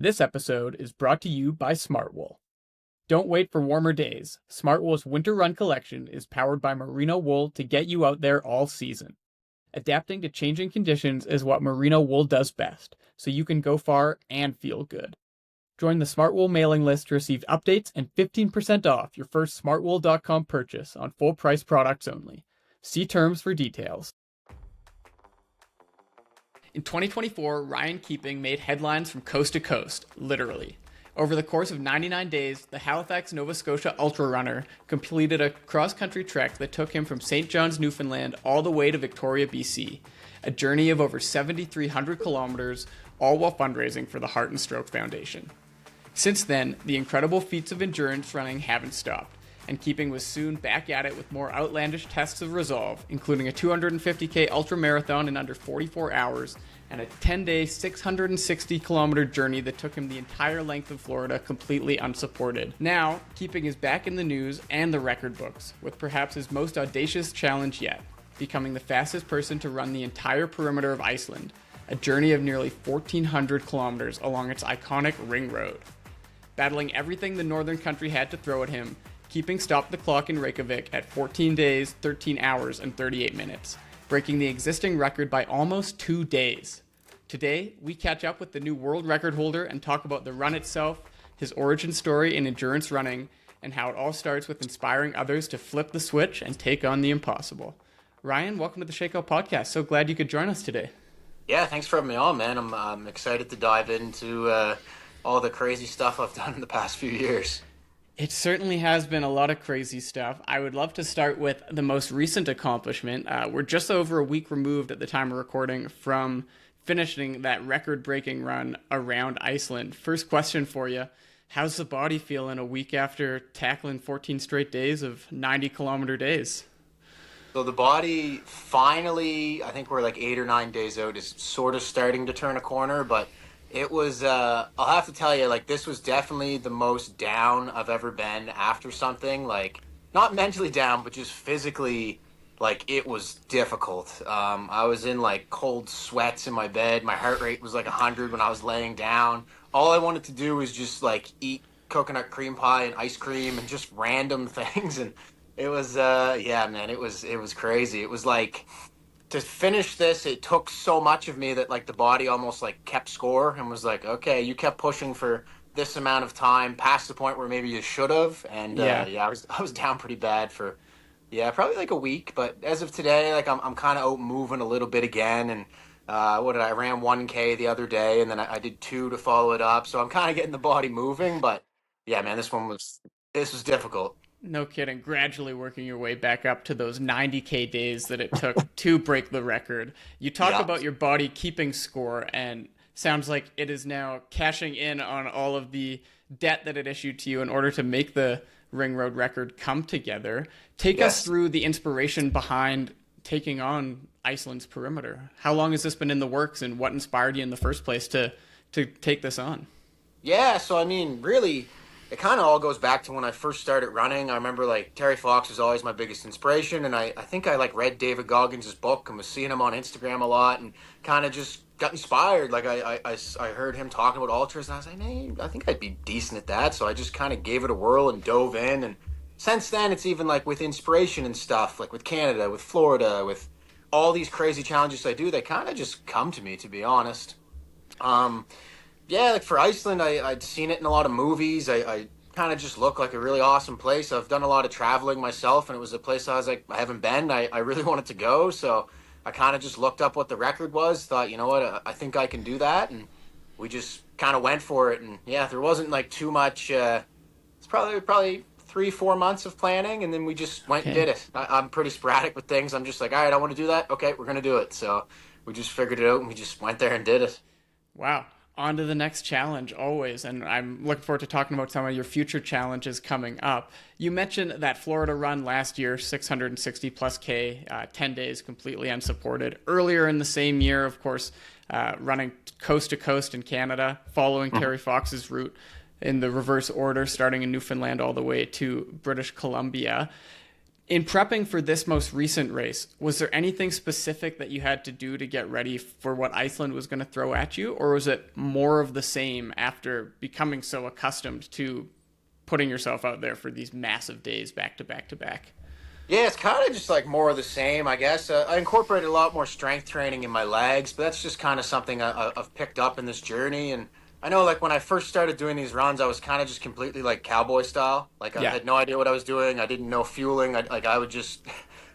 This episode is brought to you by Smartwool. Don't wait for warmer days. Smartwool's Winter Run collection is powered by merino wool to get you out there all season. Adapting to changing conditions is what merino wool does best, so you can go far and feel good. Join the Smartwool mailing list to receive updates and 15% off your first smartwool.com purchase on full price products only. See terms for details. In 2024, Ryan Keeping made headlines from coast to coast, literally. Over the course of 99 days, the Halifax, Nova Scotia Ultrarunner completed a cross-country trek that took him from St. John's, Newfoundland, all the way to Victoria, BC. A journey of over 7,300 kilometers, all while fundraising for the Heart and Stroke Foundation. Since then, the incredible feats of endurance running haven't stopped, and Keeping was soon back at it with more outlandish tests of resolve, including a 250k ultramarathon in under 44 hours, and a 10-day, 660-kilometer journey that took him the entire length of Florida completely unsupported. Now, Keeping is back in the news and the record books, with perhaps his most audacious challenge yet, becoming the fastest person to run the entire perimeter of Iceland, a journey of nearly 1,400 kilometers along its iconic ring road. Battling everything the northern country had to throw at him, Keeping stopped the clock in Reykjavik at 14 days, 13 hours, and 38 minutes, breaking the existing record by almost 2 days. Today, we catch up with the new world record holder and talk about the run itself, his origin story in endurance running, and how it all starts with inspiring others to flip the switch and take on the impossible. Ryan, welcome to the Shakeout Podcast. So glad you could join us today. Yeah, thanks for having me on, man. I'm excited to dive into all the crazy stuff I've done in the past few years. It certainly has been a lot of crazy stuff. I would love to start with the most recent accomplishment. We're just over a week removed at the time of recording from finishing that record-breaking run around Iceland. First question for you, how's the body feeling a week after tackling 14 straight days of 90-kilometer days? So the body finally, I think we're like 8 or 9 days out, is sort of starting to turn a corner, but it was, I'll have to tell you, like, this was definitely the most down I've ever been after something. Like, not mentally down, but just physically, like, it was difficult. I was in, like, cold sweats in my bed. My heart rate was, like, 100 when I was laying down. All I wanted to do was just, like, eat coconut cream pie and ice cream and just random things. And it was, yeah, man, it was crazy. It was, like, to finish this, it took so much of me that, like, the body almost, like, kept score and was like, okay, you kept pushing for this amount of time past the point where maybe you should have. And yeah, I was down pretty bad for, probably like a week. But as of today, like, I'm kind of out moving a little bit again. And I ran 1K the other day, and then I did 2 to follow it up. So I'm kind of getting the body moving. But yeah, man, this was difficult. No kidding. Gradually working your way back up to those 90K days that it took to break the record. You talk about your body keeping score, and sounds like it is now cashing in on all of the debt that it issued to you in order to make the ring road record come together. Take us through the inspiration behind taking on Iceland's perimeter. How long has this been in the works, and what inspired you in the first place to take this on? Yeah, so I mean, really, it kind of all goes back to when I first started running. I remember, like, Terry Fox was always my biggest inspiration, and I think I, like, read David Goggins' book and was seeing him on Instagram a lot and kind of just got inspired. Like, I heard him talking about ultras, and I was like, man, I think I'd be decent at that. So I just kind of gave it a whirl and dove in. And since then, it's even, like, with inspiration and stuff, like with Canada, with Florida, with all these crazy challenges I do, they kind of just come to me, to be honest. Yeah, like for Iceland, I'd seen it in a lot of movies. I kind of just looked like a really awesome place. I've done a lot of traveling myself, and it was a place I was like, I haven't been. I really wanted to go, so I kind of just looked up what the record was, thought, you know what, I think I can do that, and we just kind of went for it. And yeah, there wasn't like too much. It's probably 3-4 months of planning, and then we just went and did it. I'm pretty sporadic with things. I'm just like, all right, I want to do that. Okay, we're gonna do it. So we just figured it out, and we just went there and did it. Wow. On to the next challenge always, and I'm looking forward to talking about some of your future challenges coming up. You mentioned that Florida run last year, 660 plus K, 10 days completely unsupported. Earlier in the same year, of course, running coast to coast in Canada, following Terry Fox's route in the reverse order, starting in Newfoundland all the way to British Columbia. In prepping for this most recent race, was there anything specific that you had to do to get ready for what Iceland was going to throw at you? Or was it more of the same after becoming so accustomed to putting yourself out there for these massive days back to back to back? Yeah, it's kind of just like more of the same, I guess. I incorporated a lot more strength training in my legs, but that's just kind of something I've picked up in this journey. And I know, like, when I first started doing these runs, I was kind of just completely like cowboy style. Like, I Yeah. had no idea what I was doing. I didn't know fueling. I would just,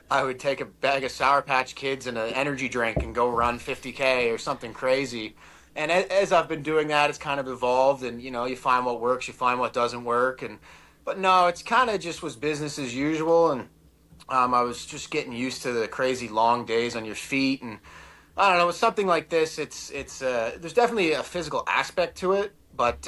I would take a bag of Sour Patch Kids and an energy drink and go run 50K or something crazy. And as I've been doing that, it's kind of evolved, and you find what works, you find what doesn't work, and but no, it's kind of just was business as usual, and I was just getting used to the crazy long days on your feet, and I don't know. With something like this, it's there's definitely a physical aspect to it, but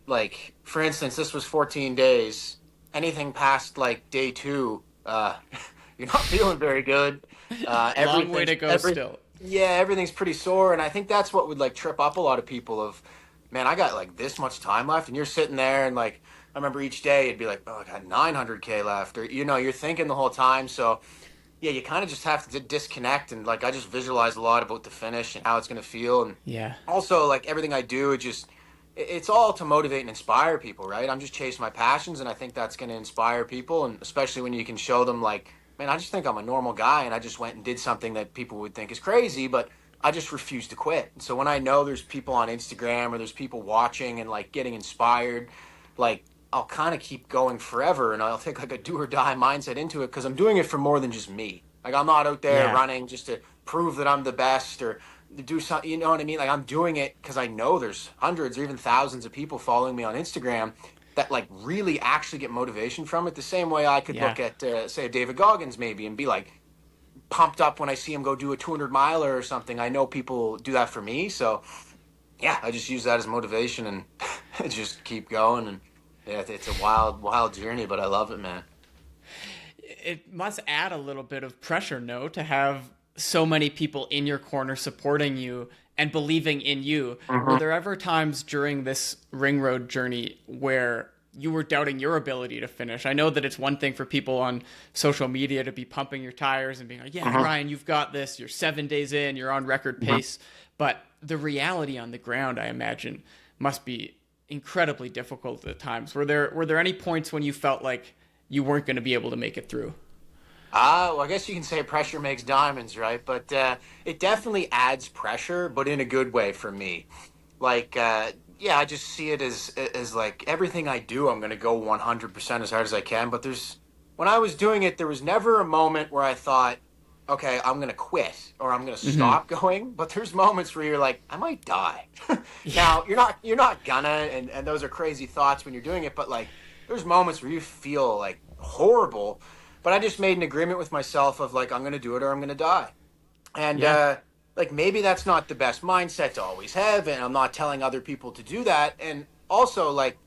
like for instance, this was 14 days. Anything past like day two, you're not feeling very good. Long way to go still. Yeah, everything's pretty sore, and I think that's what would like trip up a lot of people. Of man, I got like this much time left, and you're sitting there and like I remember each day it'd be like, oh, I got 900K left, or you're thinking the whole time. So yeah, you kind of just have to disconnect, and like I just visualize a lot about the finish and how it's gonna feel, and Yeah. also like everything I do, it's all to motivate and inspire people, right? I'm just chasing my passions, and I think that's gonna inspire people, and especially when you can show them like, man, I just think I'm a normal guy, and I just went and did something that people would think is crazy, but I just refuse to quit. So when I know there's people on Instagram or there's people watching and like getting inspired, like I'll kind of keep going forever, and I'll take like a do or die mindset into it because I'm doing it for more than just me. Like I'm not out there Yeah. running just to prove that I'm the best or to do something. You know what I mean? Like I'm doing it because I know there's hundreds or even thousands of people following me on Instagram that like really actually get motivation from it. The same way I could Yeah. look at say a David Goggins maybe and be like pumped up when I see him go do a 200 miler or something. I know people do that for me, so yeah, I just use that as motivation and just keep going. And yeah, it's a wild journey, but I love it, man. It must add a little bit of pressure, no, to have so many people in your corner supporting you and believing in you. Were there ever times during this ring road journey where you were doubting your ability to finish? I know that it's one thing for people on social media to be pumping your tires and being like, yeah, Ryan, you've got this. You're 7 days in, you're on record pace. But the reality on the ground, I imagine, must be incredibly difficult at times. Were there any points when you felt like you weren't going to be able to make it through? Well, I guess you can say pressure makes diamonds, right? But it definitely adds pressure, but in a good way for me. Like, yeah, I just see it as like everything I do, I'm going to go 100% as hard as I can. But when I was doing it, there was never a moment where I thought, okay, I'm going to quit or I'm going to stop going. But there's moments where you're like, I might die. Now, you're not gonna, and those are crazy thoughts when you're doing it. But like, there's moments where you feel like horrible. But I just made an agreement with myself of like, I'm going to do it or I'm going to die. And Yeah. like maybe that's not the best mindset to always have, and I'm not telling other people to do that. And also like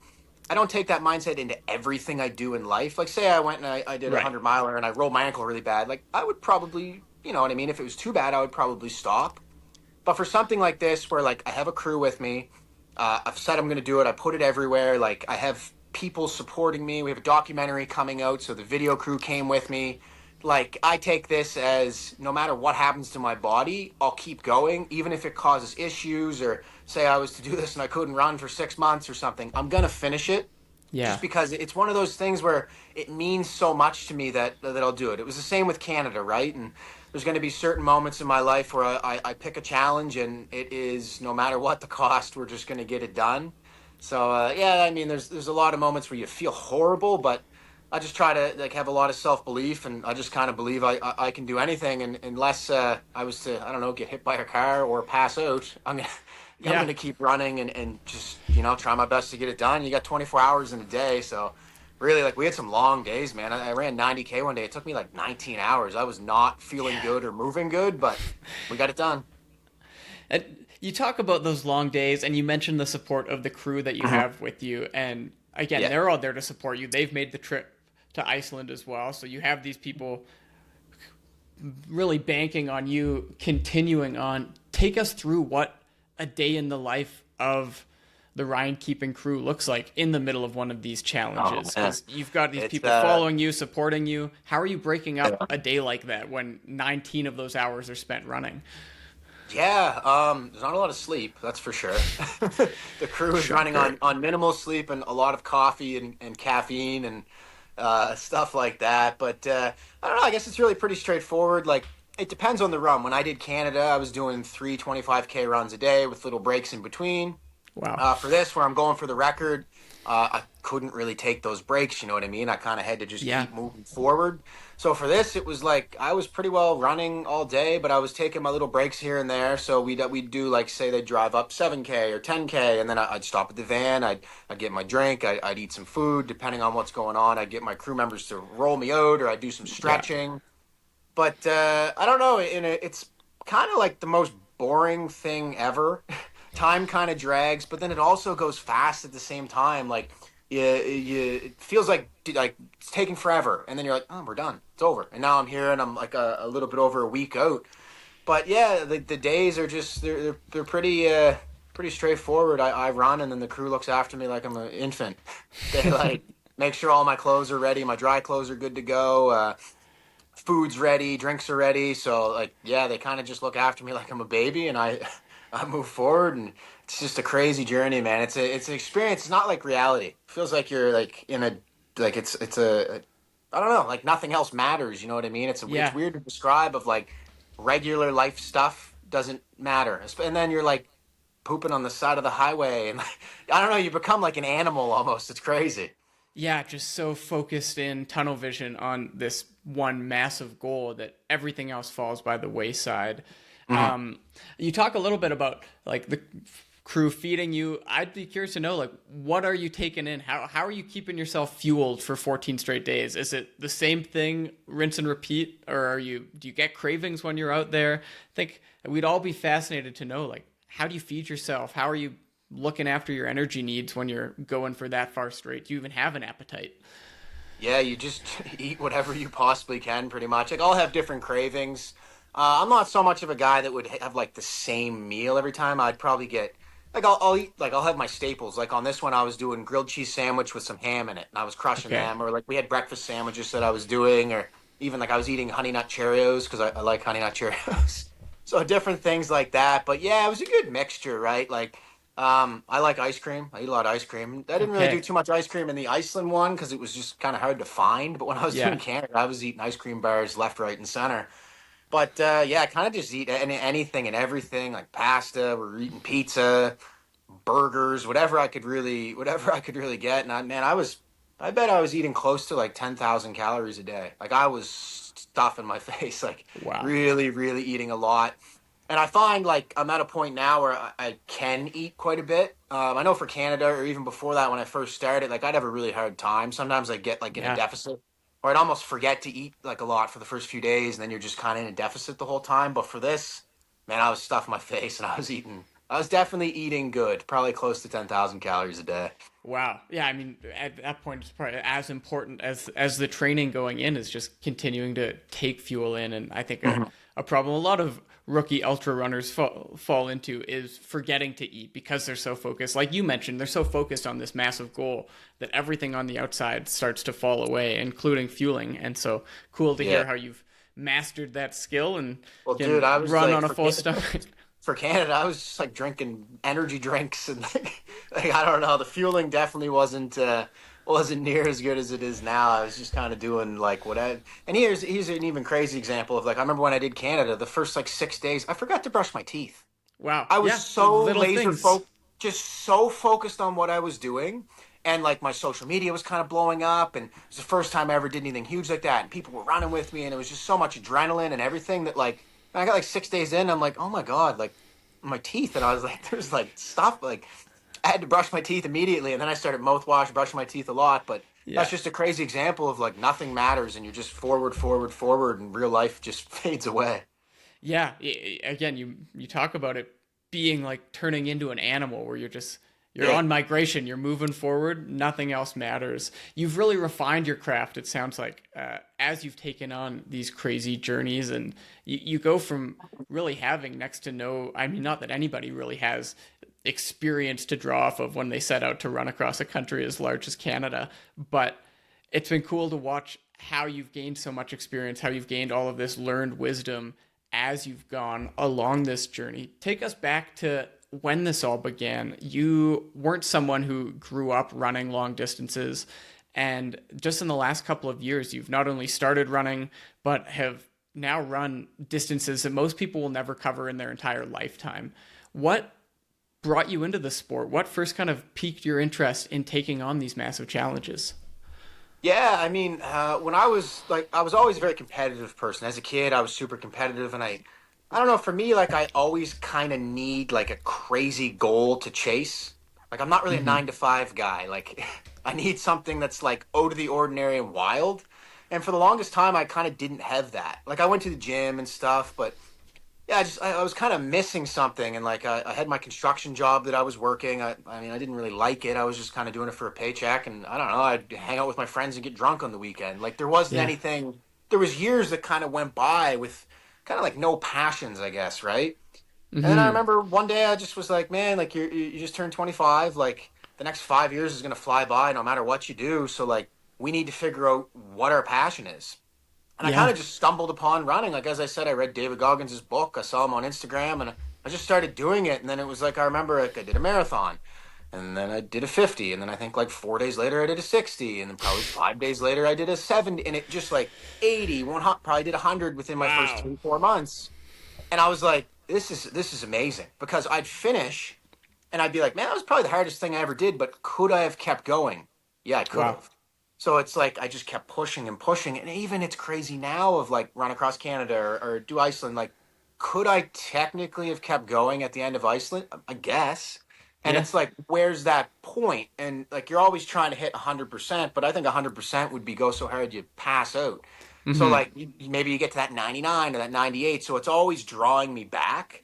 I don't take that mindset into everything I do in life. Like say I went and I did a Right. 100 miler and I rolled my ankle really bad. Like I would probably, you know what I mean? If it was too bad, I would probably stop. But for something like this, where like I have a crew with me, I've said I'm going to do it. I put it everywhere. Like I have people supporting me. We have a documentary coming out, so the video crew came with me. Like I take this as no matter what happens to my body, I'll keep going, even if it causes issues. Or say I was to do this and I couldn't run for 6 months or something, I'm gonna finish it. Yeah. Just because it's one of those things where it means so much to me that I'll do it. It was the same with Canada, right? And there's going to be certain moments in my life where I pick a challenge and it is no matter what the cost, we're just going to get it done. So yeah, I mean, there's a lot of moments where you feel horrible, but I just try to like have a lot of self belief, and I just kind of believe I can do anything, and unless I was to I don't know get hit by a car or pass out, I'm Yeah. gonna keep running and just try my best to get it done. You got 24 hours in a day, so really like we had some long days, man. I ran 90K one day. It took me like 19 hours. I was not feeling good or moving good, but we got it done. And you talk about those long days, and you mentioned the support of the crew that you have with you. And again, Yeah. they're all there to support you. They've made the trip to Iceland as well. So you have these people really banking on you continuing on. Take us through what a day in the life of the Ryan Keeping crew looks like in the middle of one of these Oh challenges, man, because you've got these it's people following you, supporting you. How are you breaking up a day like that when 19 of those hours are spent running? yeah. There's not a lot of sleep, that's for sure. The crew is running Shocker. on minimal sleep and a lot of coffee and caffeine and stuff like that. But I don't know. I guess it's really pretty straightforward. Like it depends on the run. When I did Canada, I was doing 3 25K runs a day with little breaks in between. Wow. For this, where I'm going for the record, I couldn't really take those breaks. You know what I mean? I kind of had to just Yeah. keep moving forward. So for this, it was like I was pretty well running all day, but I was taking my little breaks here and there. So we'd do like say they'd drive up 7K or 10K, and then I'd stop at the van. I'd get my drink. I'd eat some food, depending on what's going on. I'd get my crew members to roll me out, or I'd do some Yeah. stretching. But I don't know. It's kind of like the most boring thing ever. Time kind of drags, but then it also goes fast at the same time. Like it feels like it's taking forever, and then you're like, oh, we're done. It's over. And now I'm here, and I'm like a little bit over a week out. But yeah, the days are just they're pretty straightforward. I run, and then the crew looks after me like I'm an infant. They like make sure all my clothes are ready, my dry clothes are good to go. Food's ready, drinks are ready. So like, yeah, they kind of just look after me like I'm a baby, and I I move forward, and it's just a crazy journey, man. It's an experience. It's not like reality. It feels like you're like in a like it's a I don't know, like nothing else matters. You know what I mean? It's Yeah. weird to describe of like regular life stuff doesn't matter, and then you're like pooping on the side of the highway, and like, I don't know, you become like an animal almost. It's crazy. Yeah, just so focused in tunnel vision on this one massive goal that everything else falls by the wayside. Mhm. You talk a little bit about like the crew feeding you. I'd be curious to know like what are you taking in? How are you keeping yourself fueled for 14 straight days? Is it the same thing, rinse and repeat, or do you get cravings when you're out there? I think we'd all be fascinated to know like how do you feed yourself? How are you looking after your energy needs when you're going for that far straight? Do you even have an appetite? Yeah, you just eat whatever you possibly can, pretty much. Like I'll have different cravings. I'm not so much of a guy that would have like the same meal every time. I'd probably get like I'll eat like I'll have my staples. Like on this one, I was doing grilled cheese sandwich with some ham in it, and I was crushing Okay. them. Or like we had breakfast sandwiches that I was doing, or even like I was eating honey nut Cheerios because I like honey nut Cheerios. So different things like that. But yeah, it was a good mixture, right? Like I like ice cream. I eat a lot of ice cream. I didn't really do Okay. too much ice cream in the Iceland one because it was just kind of hard to find. But when I was doing Yeah. Canada, I was eating ice cream bars left, right, and center. But yeah, I kind of just eat anything and everything, like pasta. We're eating pizza, burgers, whatever I could really get. And I bet I was eating close to like 10,000 calories a day. Like I was stuffing my face, like Wow. really eating a lot. And I find like I'm at a point now where I can eat quite a bit. I know for Canada or even before that when I first started, like I'd have a really hard time. Sometimes I get like in a Yeah. deficit, or I'd almost forget to eat like a lot for the first few days, and then you're just kind of in a deficit the whole time. But for this, man, I was stuffing my face and I was eating. I was definitely eating good, probably close to 10,000 calories a day. Wow. Yeah, I mean, at that point, it's probably as important as the training going in is just continuing to take fuel in. And I think Mhm. a problem a lot of rookie ultra runners fall into is forgetting to eat because they're so focused. Like you mentioned, they're so focused on this massive goal that everything on the outside starts to fall away, including fueling. And so cool to Yeah. hear how you've mastered that skill and Well, dude, can I was run like on a full stomach. for Canada, I was just like drinking energy drinks and like I don't know, the fueling definitely wasn't near as good as it is now. I was just kind of doing like what I and here's an even crazy example of like I remember when I did Canada, the first like 6 days, I forgot to brush my teeth. Wow. I was Yeah, so little things. just so focused on what I was doing. And like my social media was kind of blowing up, and it was the first time I ever did anything huge like that. And people were running with me, and it was just so much adrenaline and everything that like I got like 6 days in, I'm like, oh my god, like my teeth, and I was like, there's like stuff like I had to brush my teeth immediately, and then I started mouthwash, brushing my teeth a lot. But that's Yeah. just a crazy example of like nothing matters, and you're just forward, and real life just fades away. Yeah, again, you talk about it being like turning into an animal where you're Yeah. on migration, you're moving forward, nothing else matters. You've really refined your craft. It sounds like as you've taken on these crazy journeys, and you go from really having next to no. I mean, not that anybody really has experience to draw off of when they set out to run across a country as large as Canada. But it's been cool to watch how you've gained so much experience, how you've gained all of this learned wisdom as you've gone along this journey. Take us back to when this all began. You weren't someone who grew up running long distances. And just in the last couple of years, you've not only started running, but have now run distances that most people will never cover in their entire lifetime. What brought you into the sport? What first kind of piqued your interest in taking on these massive challenges? Yeah, I mean, when I was always a very competitive person. As a kid, I was super competitive, and I don't know, for me, like I always kind of need like a crazy goal to chase. Like I'm not really a 9 to 5 guy. Like I need something that's like out of the ordinary and wild. And for the longest time, I kind of didn't have that. Like I went to the gym and stuff, but yeah, I was kind of missing something. And like I had my construction job that I was working. I mean, I didn't really like it. I was just kind of doing it for a paycheck. And I don't know, I'd hang out with my friends and get drunk on the weekend. Like there wasn't Yeah. anything. There was years that kind of went by with kind of like no passions, I guess, right? And then I Hmm. remember one day I just was like, man, like you just turned 25. Like the next 5 years is gonna fly by no matter what you do. So like we need to figure out what our passion is. And I kind Yeah. of just stumbled upon running. Like as I said, I read David Goggins' book. I saw him on Instagram, and I just started doing it. And then it was like I remember like I did a marathon, and then I did a 50, and then I think like 4 days later I did a 60, and then probably 5 days later I did a 70, and it just like 80, 100, probably did 100 within my first Wow. 3 4 months. And I was like, this is amazing because I'd finish and I'd be like, man, that was probably the hardest thing I ever did, but could I have kept going? Yeah, I could Wow. have. So it's like I just kept pushing and pushing, and even it's crazy now of like run across Canada or do Iceland. Like, could I technically have kept going at the end of Iceland? I guess. And Yeah. it's like, where's that point? And like, you're always trying to hit 100%, but I think 100% would be go so hard you pass out. So Hmm. like, maybe you get to that 99 or that 98. So it's always drawing me back.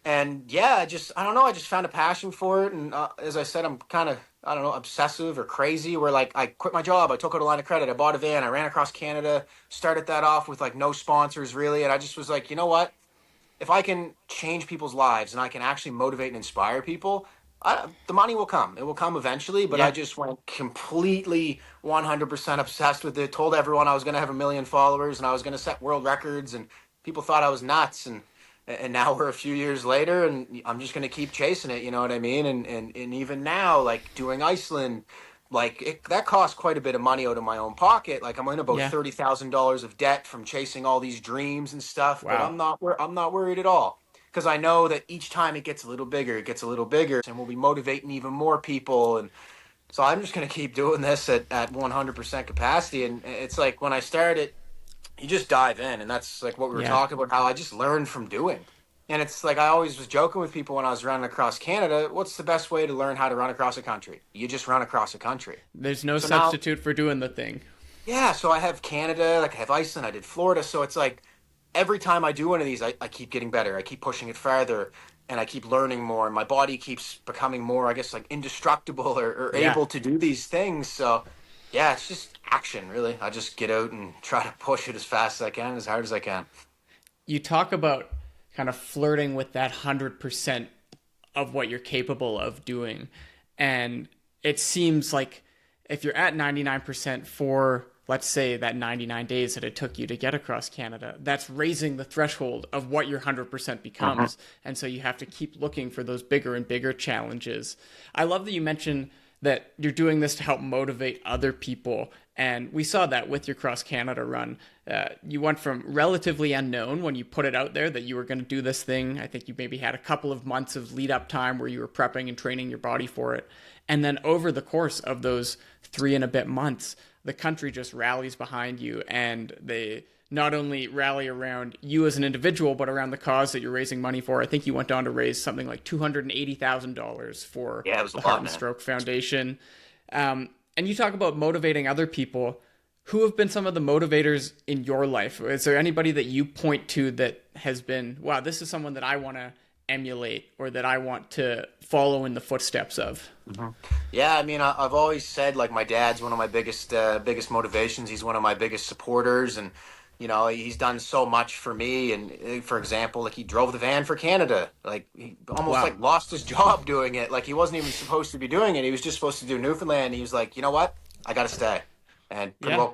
And yeah, I don't know, I just found a passion for it. And as I said, I'm kind of, I don't know, obsessive or crazy where like I quit my job, I took out a line of credit, I bought a van, I ran across Canada, started that off with like no sponsors really. And I just was like, you know what? If I can change people's lives and I can actually motivate and inspire people, the money will come. It will come eventually, but I Yeah. just went completely 100% obsessed with it. Told everyone I was going to have 1 million followers and I was going to set world records, and people thought I was nuts. And now we're a few years later, and I'm just going to keep chasing it. You know what I mean? And even now, like doing Iceland, like that cost quite a bit of money out of my own pocket. Like I'm in about Yeah. $30,000 of debt from chasing all these dreams and stuff. But Wow. I'm not worried at all because I know that each time it gets a little bigger, it gets a little bigger, and we'll be motivating even more people. And so I'm just going to keep doing this at 100% capacity. And it's like when I started, you just dive in, and that's like what we were Yeah. talking about, how I just learned from doing. And it's like I always was joking with people when I was running across Canada, what's the best way to learn how to run across a country? You just run across a country. There's no So now, substitute for doing the thing. yeah, so I have Canada, like I have Iceland, I did Florida. So it's like every time I do one of these, I keep getting better. I keep pushing it farther, and I keep learning more, and my body keeps becoming more, I guess, like indestructible or Yeah. able to do these things. So yeah, it's just action, really. I just get out and try to push it as fast as I can, as hard as I can. You talk about kind of flirting with that 100% of what you're capable of doing. And it seems like if you're at 99% for, let's say, that 99 days that it took you to get across Canada, that's raising the threshold of what your 100% becomes. And so you have to keep looking for those bigger and bigger challenges. I love that you mentioned that you're doing this to help motivate other people. And we saw that with your cross Canada run. You went from relatively unknown when you put it out there that you were going to do this thing. I think you maybe had a couple of months of lead up time where you were prepping and training your body for it. And then over the course of those 3 and a bit months, the country just rallies behind you, and they not only rally around you as an individual, but around the cause that you're raising money for. I think you went on to raise something like $280,000 for Yeah, it was the a Heart lot, and man. Stroke Foundation. And you talk about motivating other people. Who have been some of the motivators in your life? Is there anybody that you point to that has been, wow, this is someone that I want to emulate or that I want to follow in the footsteps of? Yeah, I mean, I've always said like my dad's one of my biggest motivations. He's one of my biggest supporters, and You know, he's done so much for me. And for example, like he drove the van for Canada. Like he almost Wow. like lost his job doing it. Like he wasn't even supposed to be doing it. He was just supposed to do Newfoundland. He was like, you know what? I got to stay. And pretty Yeah. well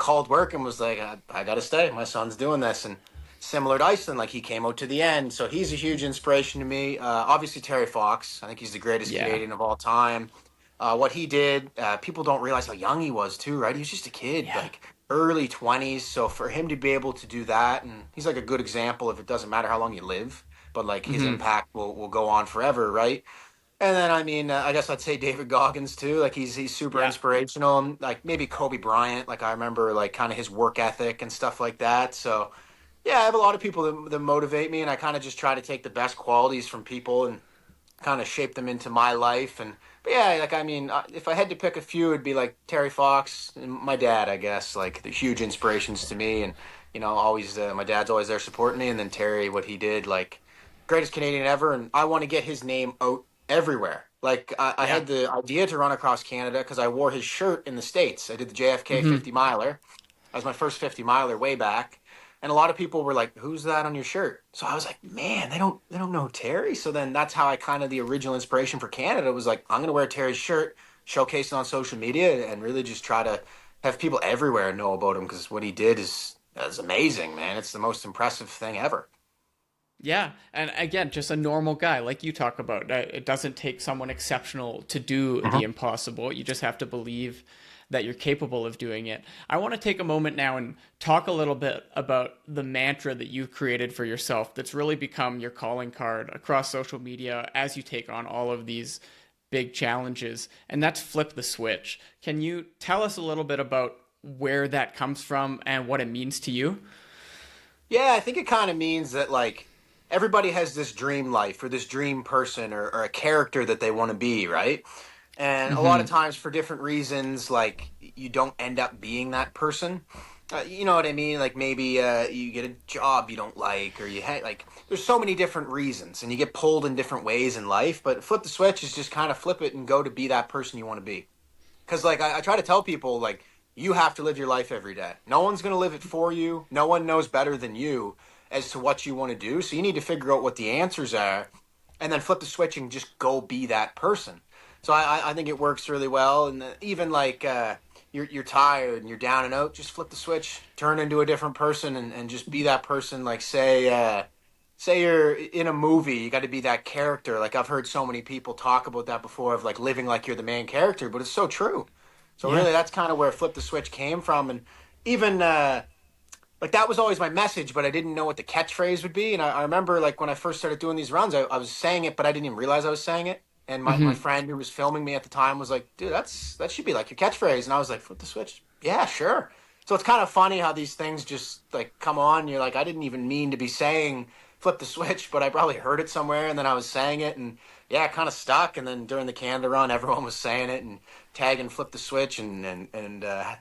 called work and was like, I got to stay. My son's doing this. And similar to Iceland, like he came out to the end. So he's a huge inspiration to me. Obviously, Terry Fox. I think he's the greatest Yeah. Canadian of all time. What he did, people don't realize how young he was too, right? He was just a kid, Yeah. like early 20s. So for him to be able to do that, and he's like a good example of it doesn't matter how long you live, but like his Hmm. impact will go on forever, right? And then I mean, I guess I'd say David Goggins too. Like he's super Yeah. inspirational. And, like maybe Kobe Bryant. Like I remember like kind of his work ethic and stuff like that. So yeah, I have a lot of people that motivate me, and I kind of just try to take the best qualities from people and kind of shape them into my life. And but yeah, like I mean, if I had to pick a few, it'd be like Terry Fox and my dad, I guess. Like the huge inspirations to me, and always my dad's always there supporting me. And then Terry, what he did, like greatest Canadian ever, and I want to get his name out everywhere. Like I Yeah. had the idea to run across Canada because I wore his shirt in the States. I did the JFK Hmm. 50 miler. That was my first 50 miler way back. And a lot of people were like, "Who's that on your shirt?" So I was like, "Man, they don't know Terry." So then that's how I kind of the original inspiration for Canada was like, I'm gonna wear Terry's shirt, showcase it on social media, and really just try to have people everywhere know about him because what he did is amazing, man. It's the most impressive thing ever. Yeah, and again, just a normal guy like you talk about. It doesn't take someone exceptional to do the impossible. You just have to believe that you're capable of doing it. I want to take a moment now and talk a little bit about the mantra that you've created for yourself that's really become your calling card across social media as you take on all of these big challenges, and that's flip the switch. Can you tell us a little bit about where that comes from and what it means to you? Yeah, I think it kind of means that like everybody has this dream life or this dream person or a character that they want to be, right? And a lot of Hmm. times for different reasons, like you don't end up being that person. You know what I mean? Like maybe you get a job you don't like, or like there's so many different reasons, and you get pulled in different ways in life. But flip the switch is just kind of flip it and go to be that person you want to be. Because like I try to tell people like you have to live your life every day. No one's going to live it for you. No one knows better than you as to what you want to do. So you need to figure out what the answers are, and then flip the switch and just go be that person. So I think it works really well. And even like you're tired and you're down and out, just flip the switch, turn into a different person, and just be that person. Like say you're in a movie, you got to be that character. Like I've heard so many people talk about that before of like living like you're the main character, but it's so true. So Yeah. really, that's kind of where flip the switch came from, and even like that was always my message, but I didn't know what the catchphrase would be. And I remember like when I first started doing these runs, I was saying it, but I didn't even realize I was saying it. And my Hmm. friend who was filming me at the time was like, "Dude, that should be like your catchphrase." And I was like, "Flip the switch." Yeah, sure. So it's kind of funny how these things just like come on. You're like, I didn't even mean to be saying flip the switch, but I probably heard it somewhere, and then I was saying it, and yeah, it kind of stuck. And then during the Canada run, everyone was saying it and tagging flip the switch and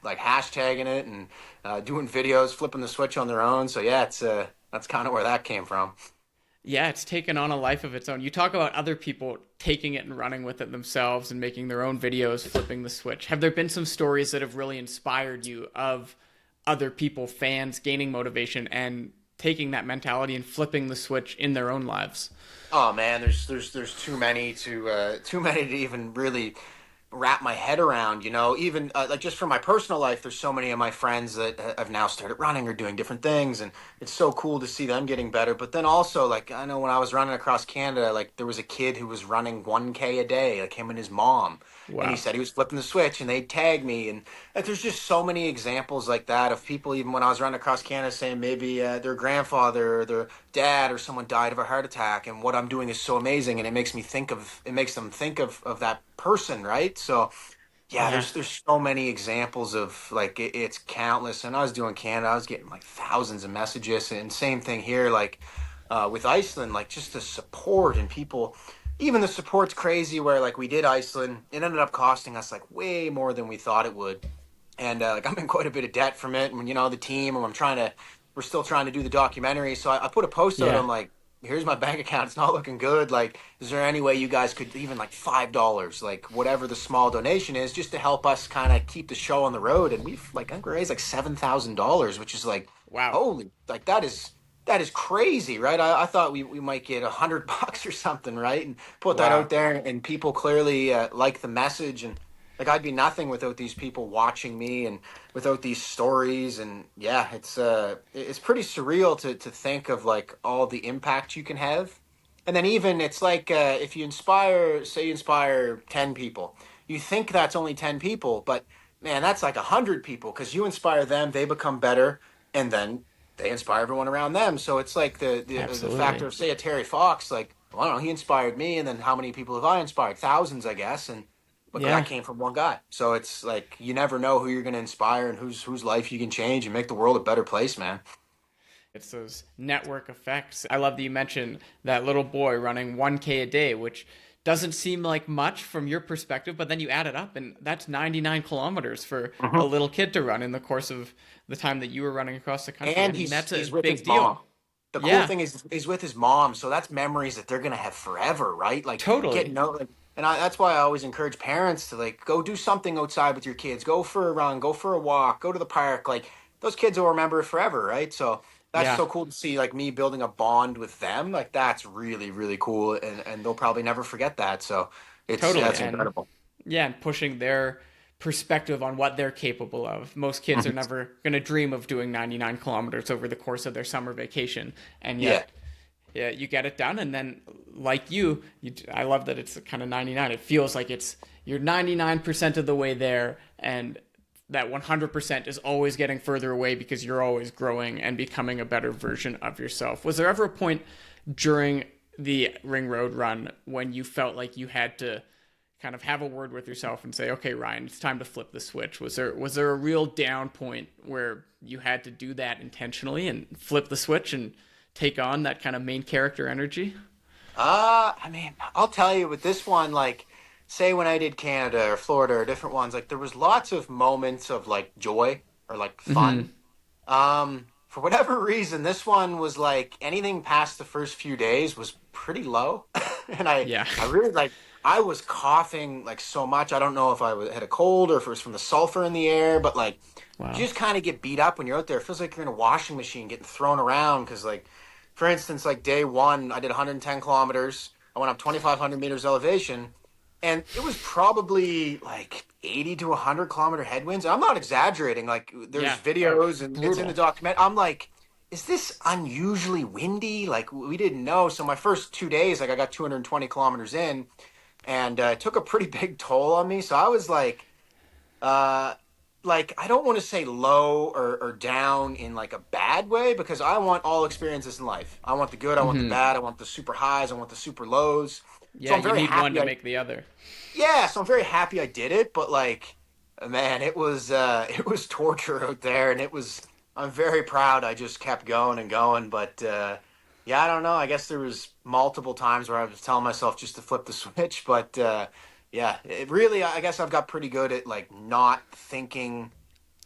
like hashtagging it and doing videos, flipping the switch on their own. So yeah, it's that's kind of where that came from. Yeah, it's taken on a life of its own. You talk about other people taking it and running with it themselves and making their own videos, flipping the switch. Have there been some stories that have really inspired you of other people, fans, gaining motivation and taking that mentality and flipping the switch in their own lives? Oh man, there's too many to even really wrap my head around. Even like just for my personal life, there's so many of my friends that have now started running or doing different things, and it's so cool to see them getting better. But then also, like I know when I was running across Canada, like there was a kid who was running 1K a day, like him and his mom, and he Wow. said he was flipping the switch, and they'd tag me, and like, there's just so many examples like that of people. Even when I was running across Canada, saying maybe their grandfather or their dad or someone died of a heart attack, and what I'm doing is so amazing, and it makes them think of that person, right? So yeah, Yeah. there's so many examples of like it's countless. And I was doing Canada, I was getting like thousands of messages, and same thing here, like with Iceland, like just the support and people. Even the support's crazy. Where like we did Iceland, it ended up costing us like way more than we thought it would, and like I'm in quite a bit of debt from it. And the team, and we're still trying to do the documentary. So I put a post out. Yeah. I'm like, here's my bank account. It's not looking good. Like, is there any way you guys could even like $5, like whatever the small donation is, just to help us kind of keep the show on the road? And we've like I think we raised like $7,000, which is like Wow. holy, like that is crazy, right? I thought we might get $100 or something, right? And put that Wow. out there, and people clearly like the message, and like I'd be nothing without these people watching me, and without these stories, and yeah, it's pretty surreal to think of like all the impact you can have, and then even it's like if you inspire, say you inspire 10 people, you think that's only 10 people, but man, that's like 100 people because you inspire them, they become better, and then they inspire everyone around them. So it's like the factor Absolutely. of say a Terry Fox, like well, I don't know, he inspired me, and then how many people have I inspired? Thousands, I guess, and but that Yeah. came from one guy. So it's like you never know who you're going to inspire and whose life you can change and make the world a better place, man. It's those network effects. I love that you mentioned that little boy running 1K a day, which doesn't seem like much from your perspective, but then you add it up, and that's 99 kilometers for a Mhm. little kid to run in the course of the time that you were running across the country. I And mean, that's a he's with his big deal. mom. The cool Yeah, thing is he's with his mom, so that's memories that they're gonna have forever, right? Like totally. getting out, that's why I always encourage parents to like go do something outside with your kids. Go for a run, go for a walk, go to the park. Like those kids will remember it forever, right? So that's Yeah, so cool to see, like me building a bond with them. Like that's really really cool, and they'll probably never forget that. So it's totally. that's And incredible. yeah, and pushing their perspective on what they're capable of. Most kids are Mhm. never going to dream of doing 99 kilometers over the course of their summer vacation. And Yeah. yet, yeah, you get it done. And then, like I love that it's kind of 99. It feels like you're 99% of the way there. And that 100% is always getting further away because you're always growing and becoming a better version of yourself. Was there ever a point during the Ring Road run when you felt like you had to kind of have a word with yourself and say, okay, Ryan, it's time to flip the switch? Was there a real down point where you had to do that intentionally and flip the switch and take on that kind of main character energy? I mean, I'll tell you with this one, like, say when I did Canada or Florida or different ones, like there was lots of moments of like joy or like Mm-hmm. fun. For whatever reason, this one was like anything past the first few days was pretty low, and Yeah. I really like I was coughing like so much. I don't know if had a cold or if it was from the sulfur in the air, but like you Wow. just kind of get beat up when you're out there. It feels like you're in a washing machine getting thrown around because like for instance, like day one, I did 110 kilometers. I went up 2,500 meters elevation, and it was probably like 80 to 100 kilometer headwinds. I'm not exaggerating. Like there's Yeah. Oh, videos and it's in the brutal. document. I'm like, is this unusually windy? Like we didn't know. So my first 2 days, like I got 220 kilometers in, and it took a pretty big toll on me. So I was uh, like I don't want to say low or down in like a bad way because I want all experiences in life. I want the good, I want the Mm-hmm. bad, I want the super highs, I want the super lows. So Yeah, I'm you very need one happy to I make the other. yeah, so I'm very happy I did it, but like man, it was torture out there and it was I'm very proud I just kept going and going, but yeah, I don't know. I guess there was multiple times where I was telling myself just to flip the switch, but yeah, it really I guess I've got pretty good at like not thinking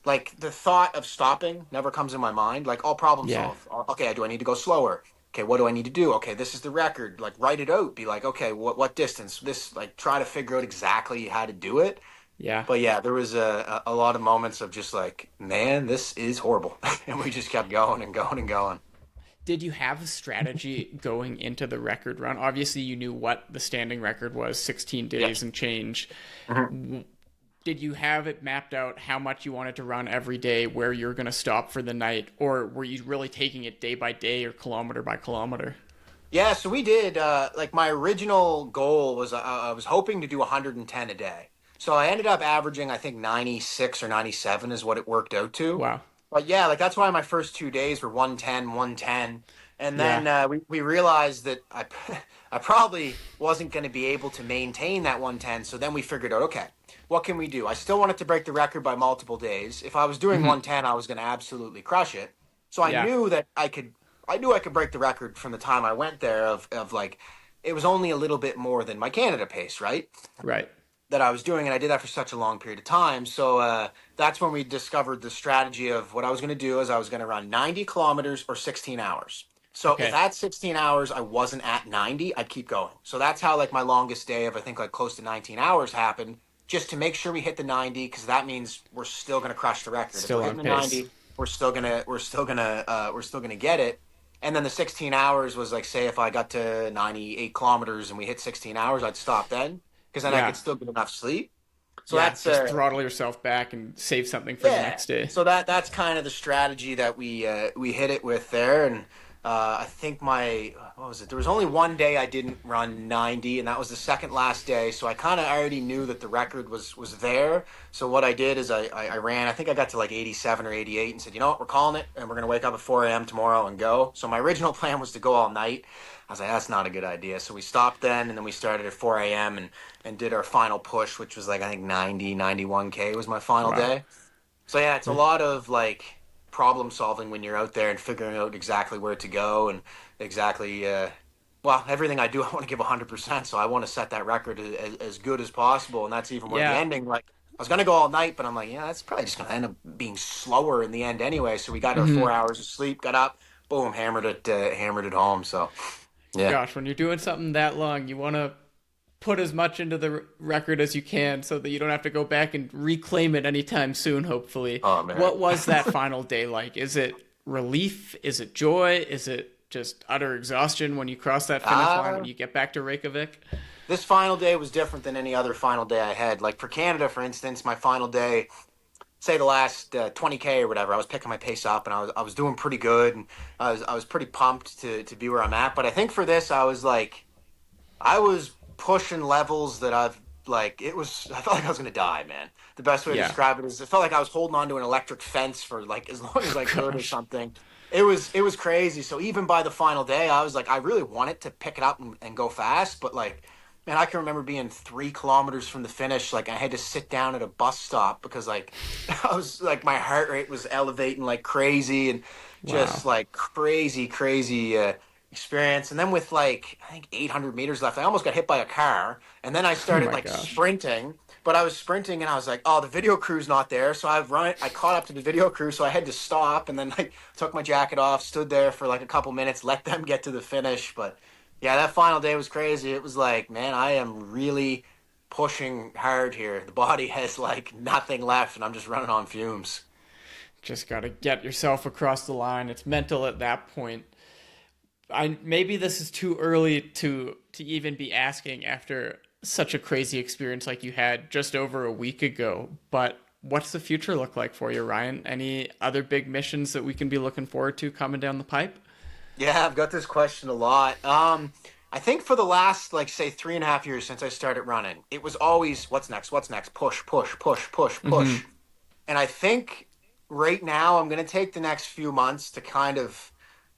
like the thought of stopping never comes in my mind. Like I'll problem Yeah. solve. Okay, do I need to go slower? Okay, what do I need to do? Okay, this is the record. Like write it out. Be like, okay, what distance? This like try to figure out exactly how to do it. Yeah. But yeah, there was a lot of moments of just like, man, this is horrible, and we just kept going and going and going. Did you have a strategy going into the record run? Obviously, you knew what the standing record was, 16 days Yes. and change. Mhm. Did you have it mapped out how much you wanted to run every day, where you're going to stop for the night, or were you really taking it day by day or kilometer by kilometer? Yeah, so we did. Like my original goal was I was hoping to do 110 a day. So I ended up averaging I think 96 or 97 is what it worked out to. Wow. But yeah, like that's why my first 2 days were 110, 110. And Yeah. then we realized that I probably wasn't going to be able to maintain that 110. So then we figured out, okay, what can we do? I still wanted to break the record by multiple days. If I was doing Mm-hmm. 110, I was going to absolutely crush it. So I Yeah. knew that I knew I could break the record from the time I went there of like, it was only a little bit more than my Canada pace, right? Right. That I was doing, and I did that for such a long period of time. So that's when we discovered the strategy of what I was going to do is I was going to run 90 kilometers or 16 hours. So if Okay. at 16 hours I wasn't at 90, I'd keep going. So that's how like my longest day of I think like close to 19 hours happened, just to make sure we hit the 90 because that means we're still going to crush the record. If Still we're hitting on the pace. 90, we're still gonna get it. And then the 16 hours was like, say if I got to 98 kilometers and we hit 16 hours, I'd stop then because then I could Yeah. still get enough sleep. So Yeah. that's Just throttle yourself back and save something for the yeah. next day. So that's kind of the strategy that we hit it with there, and I think my what was it? There was only one day I didn't run 90, and that was the second last day. So I kind of already knew that the record was there. So what I did is I ran. I think I got to like 87 or 88, and said, you know what, we're calling it, and we're gonna wake up at 4 a.m. tomorrow and go. So my original plan was to go all night. I was like, that's not a good idea. So we stopped then, and then we started at 4 a.m. and did our final push, which was like I think 90, 91K was my final Wow. day. So yeah, it's a lot of like problem solving when you're out there and figuring out exactly where to go and exactly well, everything I do I want to give 100%, so I want to set that record as good as possible, and that's even where the Yeah. ending like I was gonna go all night, but I'm like, yeah, that's probably just gonna end up being slower in the end anyway. So we got our Hmm. 4 hours of sleep, got up, boom, hammered it home. So yeah, Gosh, when you're doing something that long, you want to put as much into the record as you can so that you don't have to go back and reclaim it anytime soon, hopefully. oh man. What was that final day like? Is it relief? Is it joy? Is it just utter exhaustion when you cross that finish line, when uh, you get back to Reykjavik? this final day was different than any other final day I had. Like for Canada, for instance, my final day, say the last 20K or whatever, I was picking my pace up and I was doing pretty good, and I was pretty pumped to be where I'm at. But I think for this, I was pushing levels that I've like it was I felt like I was gonna die, man. The best way to Yeah. describe it is it felt like I was holding on to an electric fence for like as long as I could or Gosh. something. It was crazy. So even by the final day, I was like, I really wanted to pick it up and go fast, but like, man, I can remember being 3 kilometers from the finish. Like I had to sit down at a bus stop because like I was like my heart rate was elevating like crazy and just Wow. like crazy experience. And then with like I think 800 meters left, I almost got hit by a car. And then I Oh started my like gosh. sprinting, but I was sprinting and I was like, oh, the video crew's not there. So I caught up to the video crew, so I had to stop and then like took my jacket off, stood there for like a couple minutes, let them get to the finish. But yeah, that final day was crazy. It was like, man, I am really pushing hard here. The body has like nothing left and I'm just running on fumes. Just got to get yourself across the line. It's mental at that point. I maybe this is too early to even be asking after such a crazy experience like you had just over a week ago. But what's the future look like for you, Ryan? Any other big missions that we can be looking forward to coming down the pipe? Yeah, I've got this question a lot. I think for the last, like, say, 3.5 years since I started running, it was always, what's next? What's next? Push, push, push, push, Mm-hmm. push. And I think right now I'm going to take the next few months to kind of,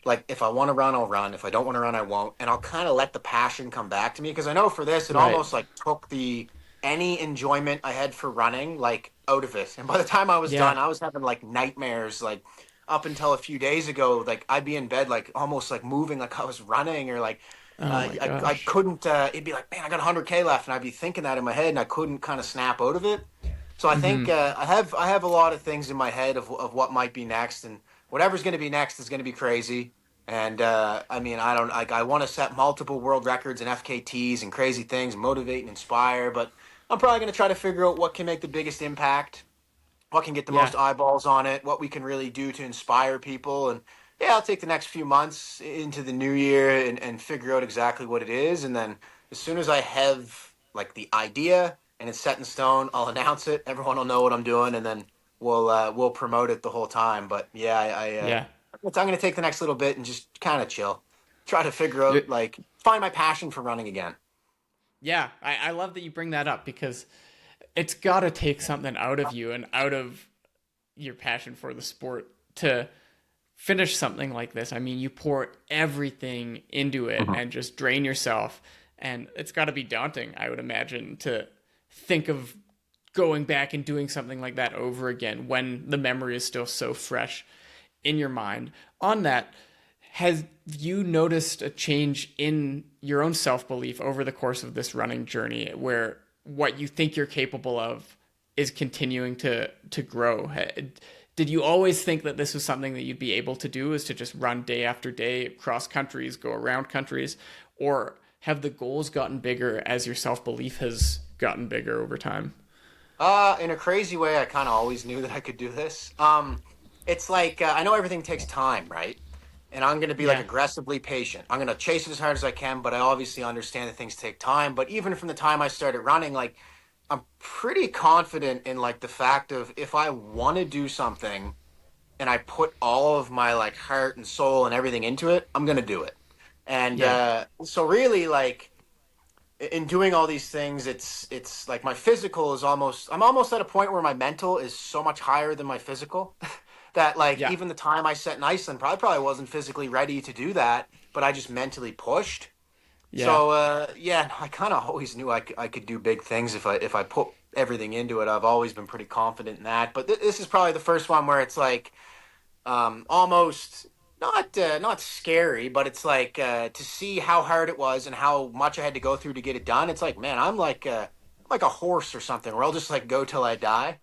like, if I want to run, I'll run. If I don't want to run, I won't. And I'll kind of let the passion come back to me because I know for this, it Right. almost, like, took any enjoyment I had for running, like, out of it. And by the time I was Yeah. done, I was having, like, nightmares, like, up until a few days ago, like I'd be in bed, like almost like moving, like I was running, or like Oh my I gosh. couldn't. It'd be like, man, I got 100K left, and I'd be thinking that in my head, and I couldn't kind of snap out of it. So I Mm-hmm. think I have a lot of things in my head of what might be next, and whatever's going to be next is going to be crazy. And I mean, I don't like I want to set multiple world records and FKTs and crazy things, motivate and inspire, but I'm probably going to try to figure out what can make the biggest impact, what can get the Yeah. most eyeballs on it, what we can really do to inspire people. And yeah, I'll take the next few months into the new year and figure out exactly what it is. And then as soon as I have like the idea and it's set in stone, I'll announce it. Everyone will know what I'm doing, and then we'll promote it the whole time. But yeah, Yeah. I'm going to take the next little bit and just kind of chill, try to figure out like find my passion for running again. Yeah. I love that you bring that up because it's got to take something out of you and out of your passion for the sport to finish something like this. I mean, you pour everything into it Mhm. and just drain yourself. And it's got to be daunting, I would imagine, to think of going back and doing something like that over again when the memory is still so fresh in your mind. On that, has you noticed a change in your own self belief over the course of this running journey where what you think you're capable of is continuing to grow? Did you always think that this was something that you'd be able to do, is to just run day after day, cross countries, go around countries? Or have the goals gotten bigger as your self belief has gotten bigger over time? In a crazy way, I kind of always knew that I could do this. it's like I know everything takes time, right? And I'm going to be like Yeah. aggressively patient. I'm going to chase it as hard as I can, but I obviously understand that things take time. But even from the time I started running, like I'm pretty confident in like the fact of if I want to do something and I put all of my like heart and soul and everything into it, I'm going to do it. And Yeah. so really like in doing all these things, it's like my physical is almost I'm almost at a point where my mental is so much higher than my physical that like Yeah. even the time I set in Iceland probably wasn't physically ready to do that, but I just mentally pushed. Yeah. So yeah, I kind of always knew I could do big things if I put everything into it. I've always been pretty confident in that. But this is probably the first one where it's like almost not scary, but it's like to see how hard it was and how much I had to go through to get it done. It's like, man, I'm like a horse or something where I'll just like go till I die.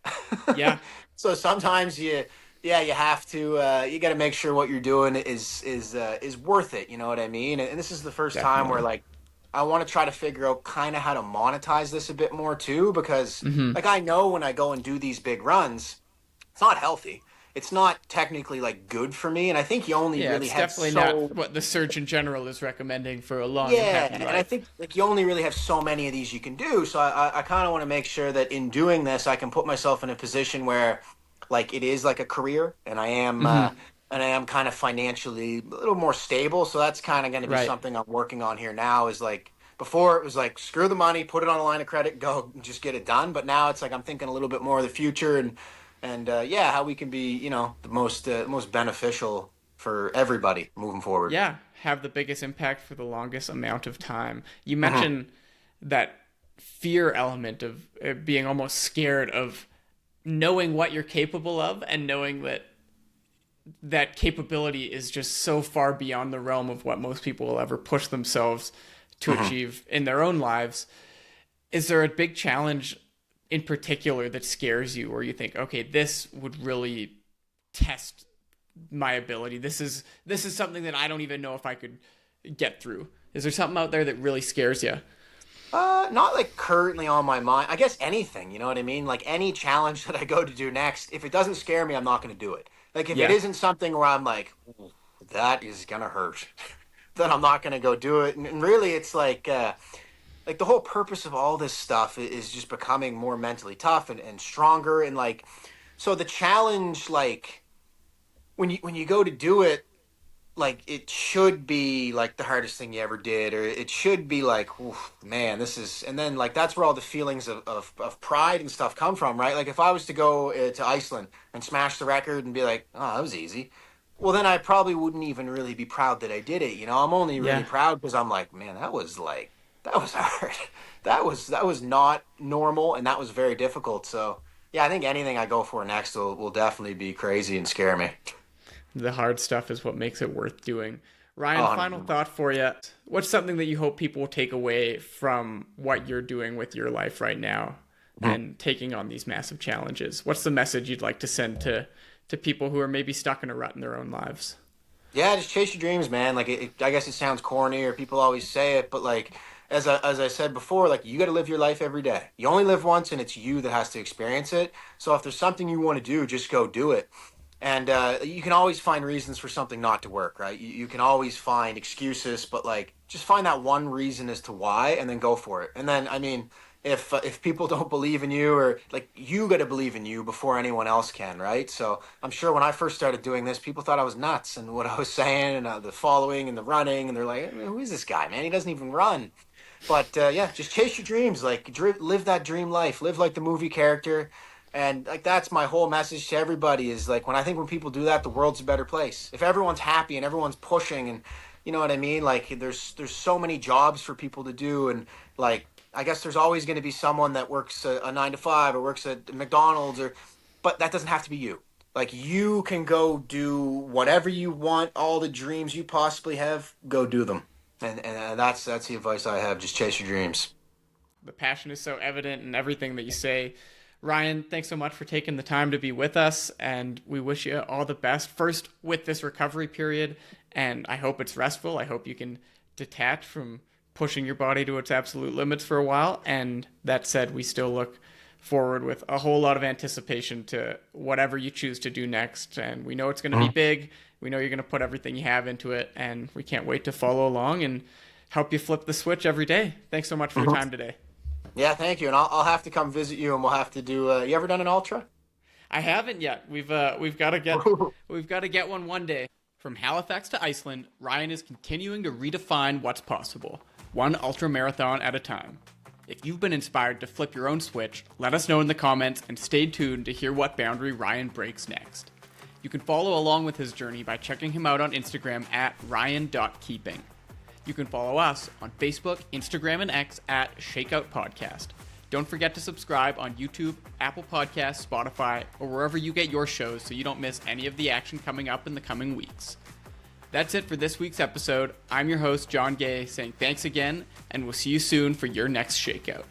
Yeah. So sometimes yeah, you have to you got to make sure what you're doing is worth it. You know what I mean? And this is the first time where Definitely. like I want to try to figure out kind of how to monetize this a bit more too, because Hmm. like I know when I go and do these big runs, it's not healthy. It's not technically like good for me, and I think you only Yeah, really it's have definitely not so what the Surgeon General is recommending for a long and yeah, happy and I life. think like you only really have so many of these you can do. So I kind of want to make sure that in doing this, I can put myself in a position where like it is like a career, Hmm. and I am kind of financially a little more stable. So that's kind of going to be Right. something I'm working on here now. Is like before it was like screw the money, put it on a line of credit, go just get it done. But now it's like I'm thinking a little bit more of the future and yeah, how we can be the most beneficial for everybody moving forward. Yeah, have the biggest impact for the longest amount of time. You Mhm. mentioned that fear element of being almost scared of knowing what you're capable of and knowing that that capability is just so far beyond the realm of what most people will ever push themselves to Mhm. achieve in their own lives. Is there a big challenge in particular that scares you, or you think, okay, this would really test my ability? This is something that I don't even know if I could get through. Is there something out there that really scares you? Not like currently on my mind. I guess anything, you know what I mean? Like any challenge that I go to do next, if it doesn't scare me, I'm not going to do it. Like if it Yeah. isn't something where I'm like, "Ooh, that is gonna hurt, then I'm not going to go do it. And really, it's like the whole purpose of all this stuff is just becoming more mentally tough and stronger. And like, so the challenge, like when you go to do it, like it should be like the hardest thing you ever did, or it should be like, oof, man, this is, and then like that's where all the feelings of pride and stuff come from, right? Like if I was to go to Iceland and smash the record and be like, oh, that was easy, well, then I probably wouldn't even really be proud that I did it. You know, I'm only really Yeah. proud because I'm like, man, that was hard. That was not normal, and that was very difficult. So yeah, I think anything I go for next will definitely be crazy and scare me. The hard stuff is what makes it worth doing. Ryan, final 100%. thought for you. What's something that you hope people will take away from what you're doing with your life right now and taking on these massive challenges? What's the message you'd like to send to people who are maybe stuck in a rut in their own lives? Yeah, just chase your dreams, man. Like, I guess it sounds corny, or people always say it, but like, as I said before, like you got to live your life every day. You only live once, and it's you that has to experience it. So if there's something you want to do, just go do it. And you can always find reasons for something not to work, right? You can always find excuses, but like, just find that one reason as to why, and then go for it. And then, I mean, if people don't believe in you, or like you got to believe in you before anyone else can, right? So I'm sure when I first started doing this, people thought I was nuts and what I was saying, and the following and the running, and they're like, who is this guy, man? He doesn't even run. But yeah, just chase your dreams, like live that dream life, live like the movie character. And like that's my whole message to everybody is like when people do that, the world's a better place. If everyone's happy and everyone's pushing, and you know what I mean, like there's so many jobs for people to do, and like I guess there's always going to be someone that works a 9 to 5 or works at McDonald's, or but that doesn't have to be you. Like you can go do whatever you want, all the dreams you possibly have, go do them. And that's the advice I have. Just chase your dreams. The passion is so evident in everything that you say. Ryan, thanks so much for taking the time to be with us, and we wish you all the best. First, with this recovery period, and I hope it's restful. I hope you can detach from pushing your body to its absolute limits for a while. And that said, we still look forward with a whole lot of anticipation to whatever you choose to do next. And we know it's going to be big. We know you're going to put everything you have into it, and we can't wait to follow along and help you flip the switch every day. Thanks so much for your time today. Yeah, thank you. And I'll have to come visit you, and we'll have to do. You ever done an ultra? I haven't yet. We've got to get one day. From Halifax to Iceland, Ryan is continuing to redefine what's possible, one ultramarathon at a time. If you've been inspired to flip your own switch, let us know in the comments and stay tuned to hear what boundary Ryan breaks next. You can follow along with his journey by checking him out on Instagram at ryan.keeping. You can follow us on Facebook, Instagram, and X at Shakeout Podcast. Don't forget to subscribe on YouTube, Apple Podcasts, Spotify, or wherever you get your shows so you don't miss any of the action coming up in the coming weeks. That's it for this week's episode. I'm your host, John Gay, saying thanks again, and we'll see you soon for your next Shakeout.